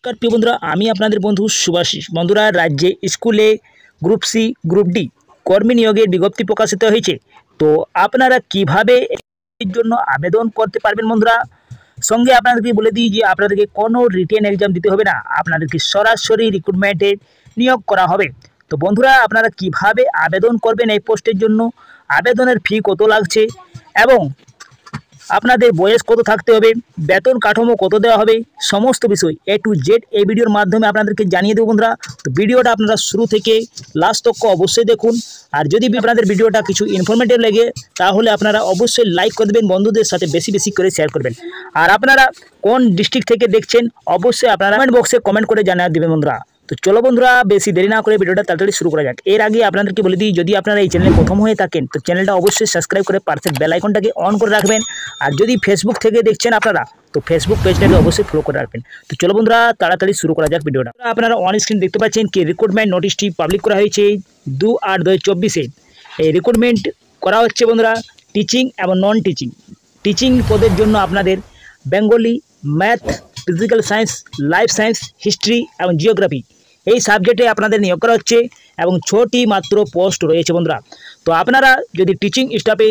নমস্কার প্রিয় বন্ধুরা, আমি আপনাদের বন্ধু শুভাশিস। বন্ধুরা, রাজ্যে স্কুলে গ্রুপ সি গ্রুপ ডি কর্মী নিয়োগের বিজ্ঞপ্তি প্রকাশিত হয়েছে। তো আপনারা কিভাবে এর জন্য আবেদন করতে পারবেন বন্ধুরা, সঙ্গে আপনাদেরকে বলে দিই যে আপনাদেরকে কোনো রিটেন এক্সাম দিতে হবে না, আপনাদেরকে সরাসরি রিক্রুটমেন্টে নিয়োগ করা হবে। তো বন্ধুরা, আপনারা কিভাবে আবেদন করবেন এই পোস্টের জন্য, আবেদনের ফি কত লাগছে এবং আপনাদের বয়স কত থাকতে হবে, বেতন কাঠামো কত দেওয়া হবে, সমস্ত বিষয় A to Z এই ভিডিওর মাধ্যমে আপনাদেরকে জানিয়ে দেবো বন্ধুরা। তো ভিডিওটা আপনারা শুরু থেকে লাস্ট তক অবশ্যই দেখুন। আর যদি আপনাদের ভিডিওটা কিছু ইনফরমেটিভ লাগে তাহলে আপনারা অবশ্যই লাইক করে দেবেন, বন্ধুদের সাথে বেশি বেশি করে শেয়ার করবেন। আর আপনারা কোন ডিস্ট্রিক্ট থেকে দেখছেন অবশ্যই আপনারা কমেন্ট বক্সে কমেন্ট করে জানিয়ে দেবেন বন্ধুরা। তো চলো বন্ধুরা, বেশি দেরি না করে ভিডিওটা তাড়াতাড়ি শুরু করা যাক। এর আগে আপনাদেরকে বলে দিই, যদি আপনারা এই চ্যানেলে প্রথম হয়ে থাকেন তো চ্যানেলটা অবশ্যই সাবস্ক্রাইব করে পাশে বেল আইকনটাকে অন করে রাখবেন। আর যদি ফেসবুক থেকে দেখছেন আপনারা তো ফেসবুক পেজটাকে অবশ্যই ফলো করে রাখবেন। তো চলো বন্ধুরা, তাড়াতাড়ি শুরু করা যাক ভিডিওটা। আপনারা অন স্ক্রিন দেখতে পাচ্ছেন কি রিক্রুটমেন্ট নোটিশটি পাবলিক করা হয়েছে 2/8/2024-এ। এই রিক্রুটমেন্ট করা হচ্ছে বন্ধুরা টিচিং এবং নন টিচিং। টিচিং পদের জন্য আপনাদের Bengali, math, physical science, life science, history এবং জিওগ্রাফি এই সাবজেক্টে আপনাদের নিয়োগ করা হচ্ছে এবং 6টি মাত্র পোস্ট রয়েছে বন্ধুরা। তো আপনারা যদি টিচিং স্টাফে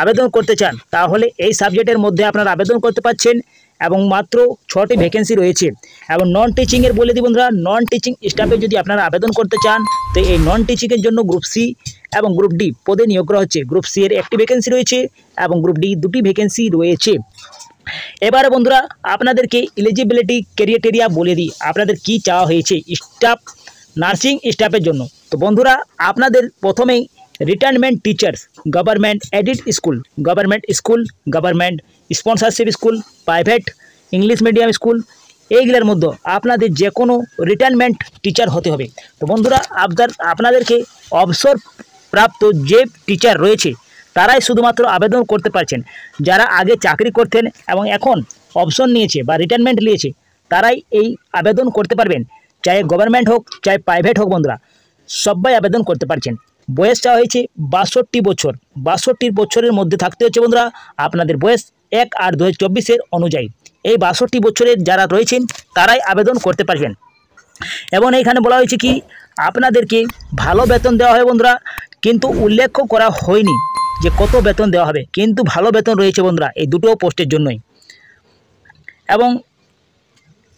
আবেদন করতে চান তাহলে এই সাবজেক্টের মধ্যে আপনারা আবেদন করতে পারছেন এবং মাত্র 6টি ভ্যাকেন্সি রয়েছে। এবং নন টিচিংয়ের বলে দিই বন্ধুরা, নন টিচিং স্টাফে যদি আপনারা আবেদন করতে চান তো এই নন টিচিংয়ের জন্য গ্রুপ সি এবং গ্রুপ ডি পদে নিয়োগ করা হচ্ছে। গ্রুপ সি এর 1টি ভ্যাকেন্সি রয়েছে এবং গ্রুপ ডি 2টি ভ্যাকেন্সি রয়েছে। এবারে বন্ধুরা, আপনাদেরকে এলিজিবিলিটি ক্রাইটেরিয়া বলে দিই, আপনাদের কি চাওয়া হয়েছে স্টাফ, নার্সিং স্টাফের জন্য। তো বন্ধুরা, আপনাদের প্রথমেই retirement teachers, government aided school, government sponsorship school, private English medium school, এইগুলোর মধ্যে আপনাদের যে কোনো রিটায়ারমেন্ট টিচার হতে হবে। তো বন্ধুরা, আপনাদেরকে অবসর প্রাপ্ত যে টিচার রয়েছে তারাই শুধুমাত্র আবেদন করতে পারছেন। যারা আগে চাকরি করতেন এবং এখন অপশন নিয়েছে বা রিটায়ারমেন্ট নিয়েছে তারাই এই আবেদন করতে পারবেন, চাই গভর্নমেন্ট হোক চাই প্রাইভেট হোক বন্ধুরা, সবাই আবেদন করতে পারছেন। বয়স চাওয়া হয়েছে 62 বছর। 62 বছরের মধ্যে থাকতে হচ্ছে বন্ধুরা আপনাদের বয়স 1/8/2024-এর অনুযায়ী। এই 62 বছরের যারা রয়েছেন তারাই আবেদন করতে পারবেন। এবং এইখানে বলা হয়েছে কি আপনাদেরকে ভালো বেতন দেওয়া হয় বন্ধুরা, কিন্তু উল্লেখ করা হয়নি যে কত বেতন দেওয়া হবে, কিন্তু ভালো বেতন রয়েছে বন্ধুরা এই দুটো পোস্টের জন্যই। এবং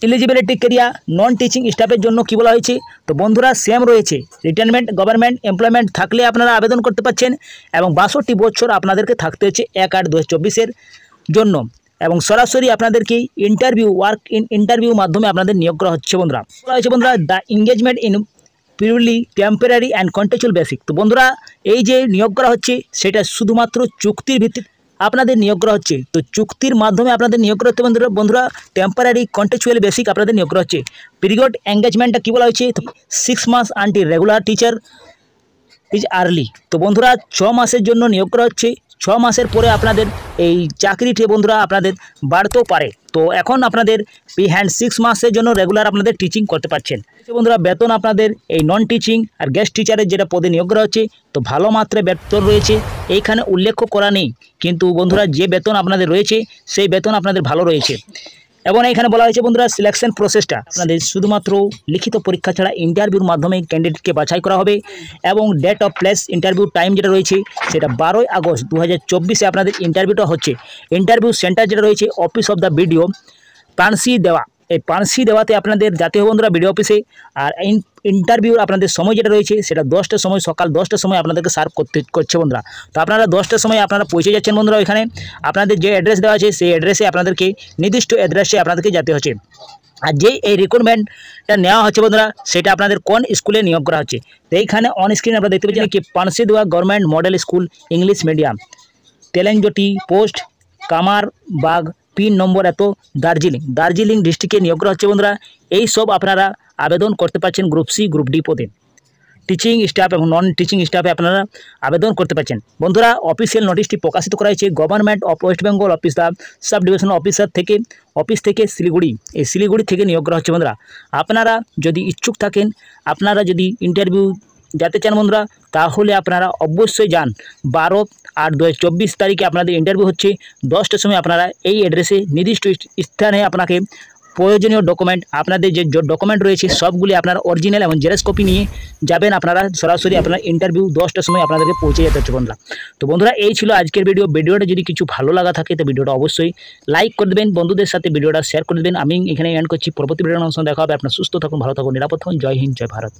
এলিজিবিলিটি ক্রাইটেরিয়া নন টিচিং স্টাফের জন্য কি বলা হয়েছে, তো বন্ধুরা সেম রয়েছে। রিটায়ারমেন্ট, গভর্নমেন্ট এমপ্লয়মেন্ট থাকলে আপনারা আবেদন করতে পারছেন এবং 62 বছর আপনাদেরকে থাকতে হচ্ছে 1/8/2024-এর জন্য। এবং সরাসরি আপনাদেরকে ইন্টারভিউ মাধ্যমে আপনাদের নিয়োগ করা হচ্ছে বন্ধুরা। বলা হয়েছে বন্ধুরা the engagement in purely temporary and contractual basic. তো বন্ধুরা, এই যে নিয়োগ করা হচ্ছে সেটা শুধুমাত্র চুক্তির ভিত্তিতে আপনাদের নিয়োগ করা হচ্ছে। তো চুক্তির মাধ্যমে আপনাদের নিয়োগ করা হচ্ছে বন্ধুরা টেম্পোরারি কন্ট্রাকচুয়াল বেসিক আপনাদের নিয়োগ করা হচ্ছে। পিরিয়ড এঙ্গেজমেন্টটা কী বলা হয়েছে, 6 মাস until regular teacher is early. তো বন্ধুরা 6 মাসের জন্য নিয়োগ করা হচ্ছে। 6 মাসের পরে আপনাদের এই চাকরিটি বন্ধুরা আপনাদের বাড়তেও পারে। তো এখন আপনাদের হ্যান্ড 6 মাসের জন্য রেগুলার আপনাদের টিচিং করতে পারছেন বন্ধুরা। বেতন আপনাদের এই নন টিচিং আর গেস্ট টিচারের যেটা পদে নিয়োগ করা হচ্ছে তো ভালো মাত্রায় বেতন রয়েছে, এইখানে উল্লেখ করা নেই, কিন্তু বন্ধুরা যে বেতন আপনাদের রয়েছে সেই বেতন আপনাদের ভালো রয়েছে। এবং এখানে বলা হয়েছে বন্ধুরা সিলেকশন প্রসেসটা আপনাদের শুধুমাত্র লিখিত পরীক্ষা ছাড়া ইন্টারভিউর মাধ্যমে ক্যান্ডিডেটকে বাছাই করা হবে। এবং date of place interview time যেটা রয়েছে সেটা 12 আগস্ট 2024-এ আপনাদের ইন্টারভিউটা হচ্ছে। ইন্টারভিউ সেন্টার যেটা রয়েছে অফিস অফ দ্য বিডিও পানসি দেওয়া, এই পানসি দেওয়াতে আপনাদের যেতে হবে বন্ধুরা বিডিও অফিসে। আর ইন্টারভিউর আপনাদের সময় যেটা রয়েছে সেটা 10টার সময়, সকাল 10টার সময় আপনাদেরকে সার্ভ করছে বন্ধুরা। তো আপনারা 10টার সময় আপনারা পৌঁছে যাচ্ছেন বন্ধুরা। ওইখানে আপনাদের যে অ্যাড্রেস দেওয়া আছে সেই অ্যাড্রেসে আপনাদেরকে নির্দিষ্ট অ্যাড্রেসে আপনাদেরকে যেতে হচ্ছে। আর যে এই রিক্রুটমেন্টটা নেওয়া হচ্ছে বন্ধুরা সেটা আপনাদের কোন স্কুলে নিয়োগ করা হচ্ছে, তো এইখানে অন স্ক্রিন আপনারা দেখতে পাচ্ছেন কি পানসি দেওয়া government model school English medium, তেলেঞ্জটি পোস্ট, কামারবাগ, পিন নম্বর এত, দার্জিলিং ডিস্ট্রিক্টে নিয়োগ করা হচ্ছে বন্ধুরা। এই সব আপনারা আবেদন করতে পারছেন গ্রুপ সি গ্রুপ ডি পদে। টিচিং স্টাফ এবং নন টিচিং স্টাফে আপনারা আবেদন করতে পারছেন বন্ধুরা। অফিসিয়াল নোটিশটি প্রকাশিত করা হয়েছে government of West Bengal office sub divisional office থেকে শিলিগুড়ি, এই শিলিগুড়ি থেকে নিয়োগ করা হচ্ছে বন্ধুরা। আপনারা যদি ইচ্ছুক থাকেন, আপনারা যদি ইন্টারভিউ যেতে চান বন্ধুরা তাহলে আপনারা অবশ্যই যান। 12/8/2024 তারিখে আপনাদের ইন্টারভিউ হচ্ছে। 10টার সময় আপনারা এই অ্যাড্রেসে নির্দিষ্ট স্থানে আপনাকে প্রয়োজনীয় ডকুমেন্ট, আপনাদের যে ডকুমেন্ট রয়েছে সবগুলি আপনার অরিজিনাল এবং জেরক্স কপি নিয়ে যাবেন। আপনারা সরাসরি আপনার ইন্টারভিউ 10টার সময় আপনাদেরকে পৌঁছে যেতে হচ্ছে বন্ধুরা। তো বন্ধুরা এই ছিল আজকের ভিডিওটা যদি কিছু ভালো লাগা থাকে তো ভিডিওটা অবশ্যই লাইক করে দেবেন, বন্ধুদের সাথে ভিডিওটা শেয়ার করে দেবেন। আমি এখানে এন্ড করছি, পরবর্তী ভিডিওর সঙ্গে দেখা হবে। আপনার সুস্থ থাকুন, ভালো থাকুন, নিরাপদ থাকুন। জয় হিন্দ, জয় ভারত।